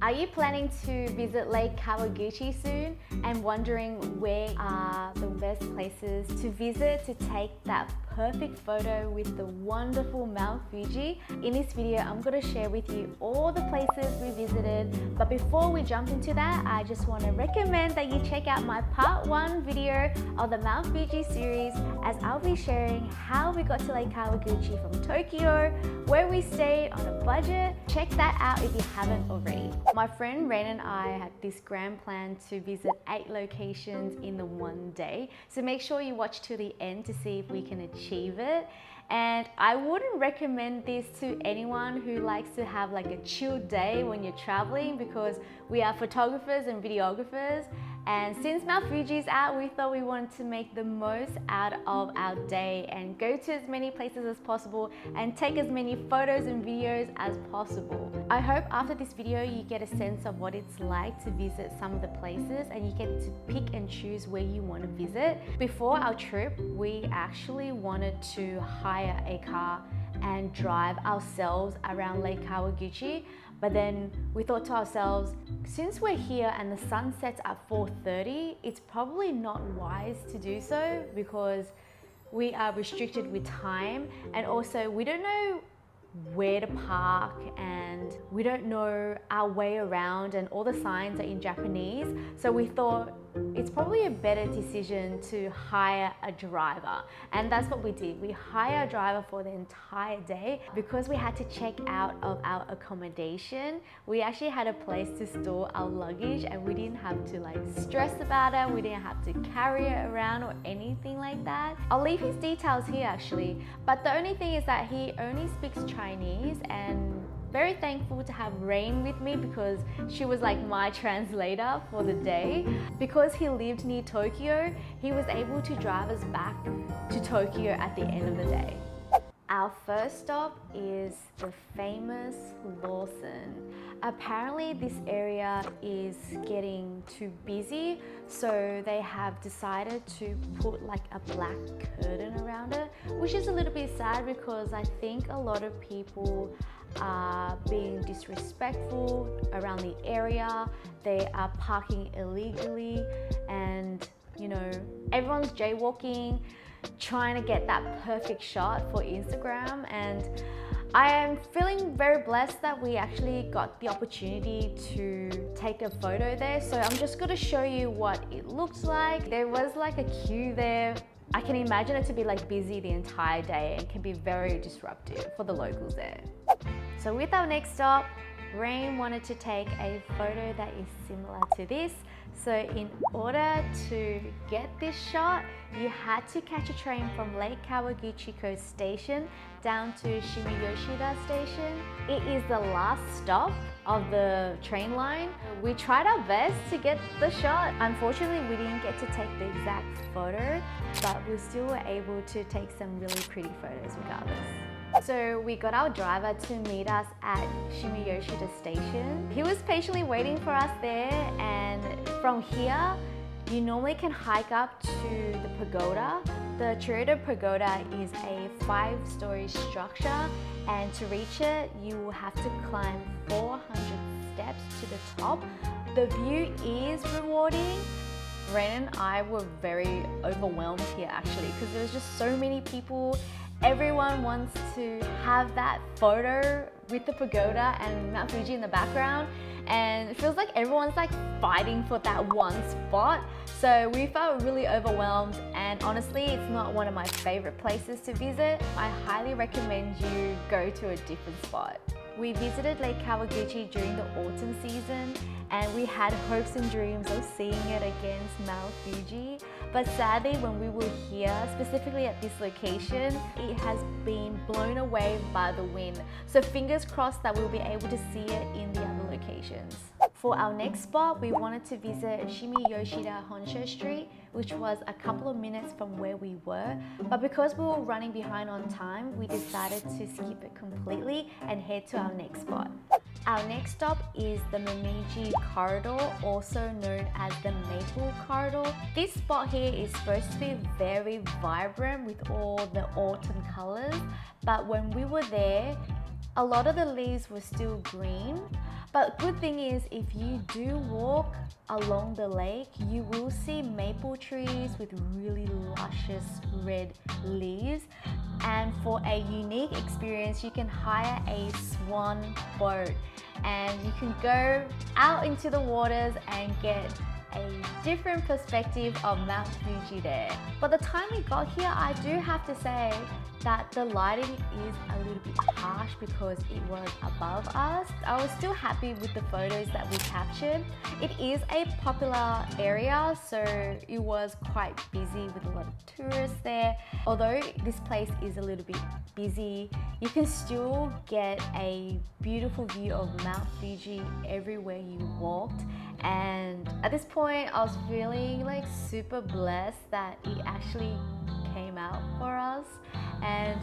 Are you planning to visit Lake Kawaguchi soon and wondering where are the best places to visit to take that perfect photo with the wonderful Mount Fuji? In this video, I'm going to share with you all the places we visited. But before we jump into that, I just want to recommend that you check out my part 1 video of the Mount Fuji series, as I'll be sharing how we got to Lake Kawaguchi from Tokyo, where we stayed on a budget. Check that out if you haven't already. My friend Rain and I had this grand plan to visit 8 locations in the one day. So make sure you watch to the end to see if we can achieve it. And I wouldn't recommend this to anyone who likes to have like a chill day when you're traveling, because we are photographers and videographers. And since Mount Fuji's out, we thought we wanted to make the most out of our day and go to as many places as possible and take as many photos and videos as possible. I hope after this video you get a sense of what it's like to visit some of the places and you get to pick and choose where you want to visit. Before our trip, we actually wanted to hire a car and drive ourselves around Lake Kawaguchi. But then we thought to ourselves, since we're here and the sun sets at 4:30, it's probably not wise to do so because we are restricted with time, and also we don't know where to park and we don't know our way around, and all the signs are in Japanese. So we thought it's probably a better decision to hire a driver, and that's what we did. We hired a driver for the entire day. Because we had to check out of our accommodation, we actually had a place to store our luggage and we didn't have to like stress about it. We didn't have to carry it around or anything like that. I'll leave his details here actually, but the only thing is that he only speaks Chinese, and very thankful to have Rain with me because she was like my translator for the day. Because he lived near Tokyo, he was able to drive us back to Tokyo at the end of the day. Our first stop is the famous Lawson. Apparently this area is getting too busy, so they have decided to put like a black curtain around it, which is a little bit sad because I think a lot of people are being disrespectful around the area. They are parking illegally, and you know, everyone's jaywalking, trying to get that perfect shot for Instagram. And I am feeling very blessed that we actually got the opportunity to take a photo there. So I'm just going to show you what it looks like. There was like a queue there. I can imagine it to be like busy the entire day and can be very disruptive for the locals there. So with our next stop, Rain wanted to take a photo that is similar to this. So in order to get this shot, you had to catch a train from Lake Kawaguchi Coast Station down to Shimiyoshida Station. It is the last stop of the train line. We tried our best to get the shot. Unfortunately, we didn't get to take the exact photo, but we still were able to take some really pretty photos regardless. So we got our driver to meet us at Shimiyoshida Station. He was patiently waiting for us there, and from here, you normally can hike up to the pagoda. The Theresa pagoda is a 5-story structure, and to reach it, you will have to climb 400 steps to the top. The view is rewarding. Rain and I were very overwhelmed here actually, because there was just so many people. Everyone wants to have that photo with the pagoda and Mount Fuji in the background, and it feels like everyone's like fighting for that one spot. So we felt really overwhelmed, and honestly, it's not one of my favorite places to visit. I highly recommend you go to a different spot. We visited Lake Kawaguchi during the autumn season, and we had hopes and dreams of seeing it against Mount Fuji. But sadly, when we were here, specifically at this location, it has been blown away by the wind. So fingers crossed that we'll be able to see it in the other locations. For our next spot, we wanted to visit Shimiyoshida Honsho Street, which was a couple of minutes from where we were. But because we were running behind on time, we decided to skip it completely and head to our next spot. Our next stop is the Momiji Corridor, also known as the Maple Corridor. This spot here is supposed to be very vibrant with all the autumn colors, but when we were there, A lot of the leaves were still green, but good thing is if you do walk along the lake, you will see maple trees with really luscious red leaves. And for a unique experience, you can hire a swan boat and you can go out into the waters and get a different perspective of Mount Fuji there. By the time we got here, I do have to say that the lighting is a little bit harsh because it was above us. I was still happy with the photos that we captured. It is a popular area, so it was quite busy with a lot of tourists there. Although this place is a little bit busy, you can still get a beautiful view of Mount Fuji everywhere you walked. And at this point, I was feeling like super blessed that it actually came out for us. And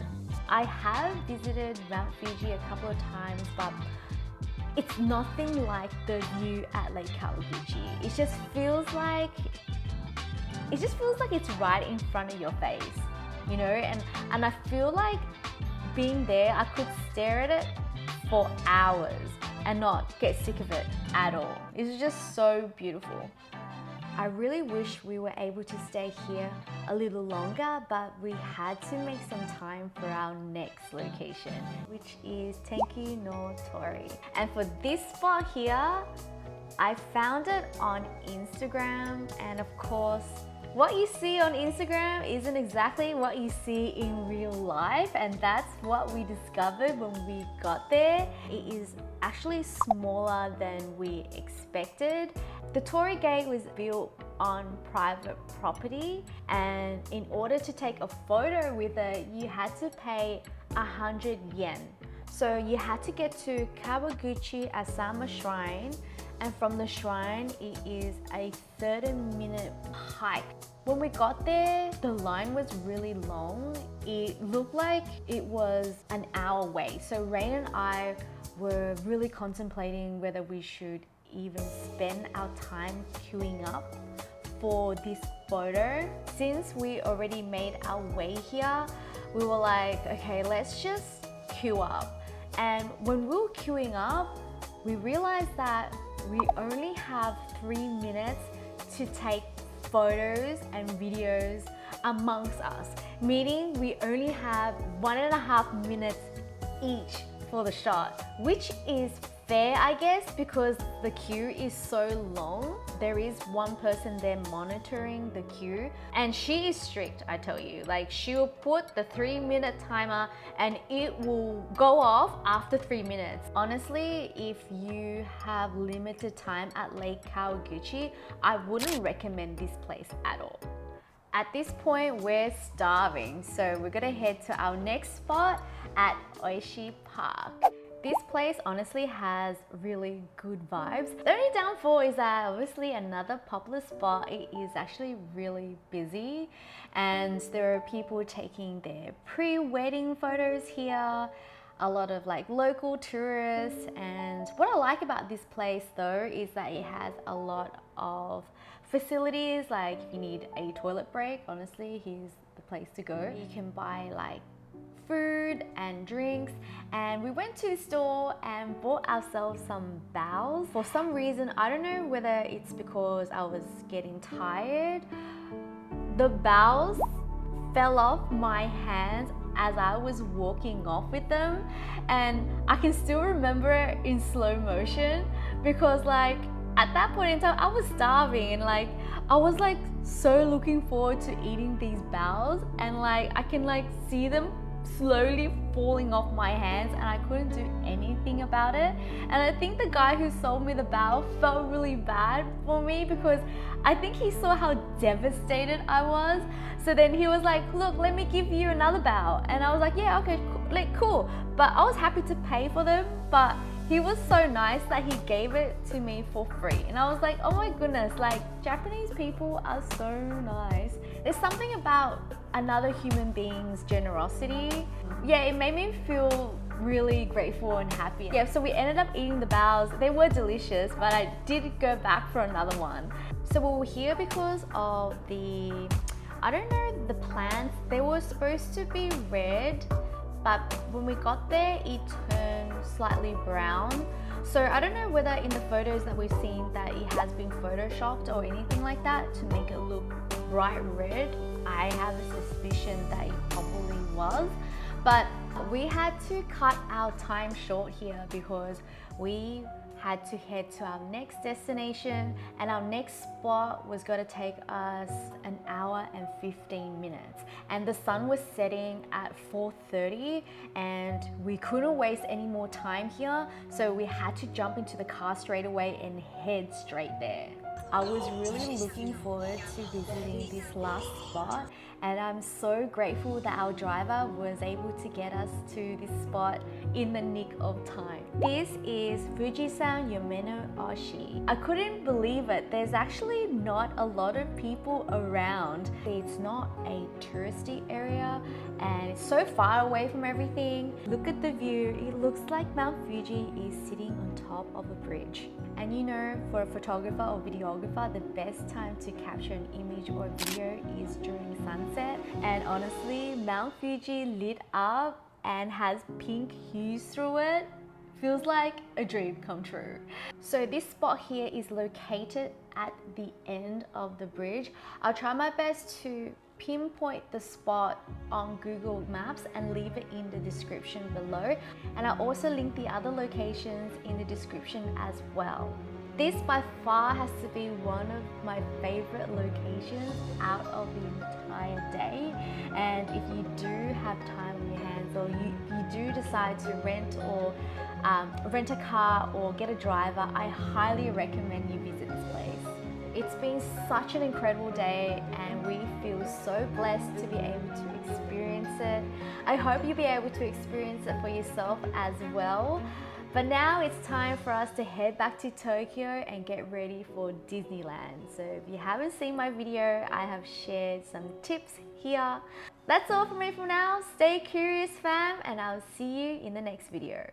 I have visited Mount Fuji a couple of times, but it's nothing like the view at Lake Kawaguchi. It just feels like it's right in front of your face, you know? And I feel like being there, I could stare at it for hours and not get sick of it at all. It's just so beautiful. I really wish we were able to stay here a little longer, but we had to make some time for our next location, which is Tenki no Tori. And for this spot here, I found it on Instagram, and of course, what you see on Instagram isn't exactly what you see in real life, and that's what we discovered when we got there. It is actually smaller than we expected. The Torii Gate was built on private property, and in order to take a photo with it, you had to pay 100 yen. So you had to get to Kawaguchi Asama Shrine, and from the shrine, it is a 30-minute hike. When we got there, the line was really long. It looked like it was an hour away. So Rain and I were really contemplating whether we should even spend our time queuing up for this photo. Since we already made our way here, we were like, okay, let's just queue up. And when we were queuing up, we realized that we only have 3 minutes to take photos and videos amongst us, meaning we only have 1.5 minutes each for the shot, which is fair, I guess, because the queue is so long. There is one person there monitoring the queue, and she is strict, I tell you. Like, she'll put the 3-minute timer and it will go off after 3 minutes. Honestly, if you have limited time at Lake Kawaguchi, I wouldn't recommend this place at all. At this point, we're starving, so we're gonna head to our next spot at RIUICHI Park. This place honestly has really good vibes. The only downfall is that obviously another popular spot, it is actually really busy, and there are people taking their pre-wedding photos here, a lot of like local tourists. And what I like about this place though is that it has a lot of facilities. Like if you need a toilet break, honestly, here's the place to go. You can buy like food and drinks, and we went to the store and bought ourselves some bows. For some reason, I don't know whether it's because I was getting tired, the bows fell off my hands as I was walking off with them, and I can still remember it in slow motion because like at that point in time I was starving, and like I was like so looking forward to eating these bows, and like I can like see them slowly falling off my hands and I couldn't do anything about it. And I think the guy who sold me the bow felt really bad for me because I think he saw how devastated I was. So then he was like, look, let me give you another bow. And I was like, yeah, okay, cool. But I was happy to pay for them, but he was so nice that he gave it to me for free. And I was like, oh my goodness, like Japanese people are so nice. There's something about another human being's generosity. Yeah, it made me feel really grateful and happy. Yeah, so we ended up eating the bows. They were delicious, but I did go back for another one. So we were here because of the, I don't know, the plants. They were supposed to be red, but when we got there, it turned slightly brown. So I don't know whether in the photos that we've seen that it has been photoshopped or anything like that to make it look bright red. I have a suspicion that it probably was, but we had to cut our time short here because we had to head to our next destination, and our next spot was going to take us an hour and 15 minutes, and the sun was setting at 4:30 and we couldn't waste any more time here, so we had to jump into the car straight away and head straight there. I was really looking forward to visiting this last spot, and I'm so grateful that our driver was able to get us to this spot in the nick of time. This is Fujisan Yumeno-oshi. I couldn't believe it. There's actually not a lot of people around. It's not a touristy area and it's so far away from everything. Look at the view. It looks like Mount Fuji is sitting on top of a bridge. And you know, for a photographer or videographer, the best time to capture an image or video is during sunset. And honestly, Mount Fuji lit up and has pink hues through it. Feels like a dream come true. So this spot here is located at the end of the bridge. I'll try my best to pinpoint the spot on Google Maps and leave it in the description below. And I'll also link the other locations in the description as well. This by far has to be one of my favorite locations out of the entire day. And if you do have time on your hands, or you do decide to rent a car or get a driver, I highly recommend you visit this place. It's been such an incredible day and we feel so blessed to be able to experience it. I hope you'll be able to experience it for yourself as well. But now it's time for us to head back to Tokyo and get ready for Disneyland. So if you haven't seen my video, I have shared some tips here. That's all from me for now. Stay curious, fam, and I'll see you in the next video.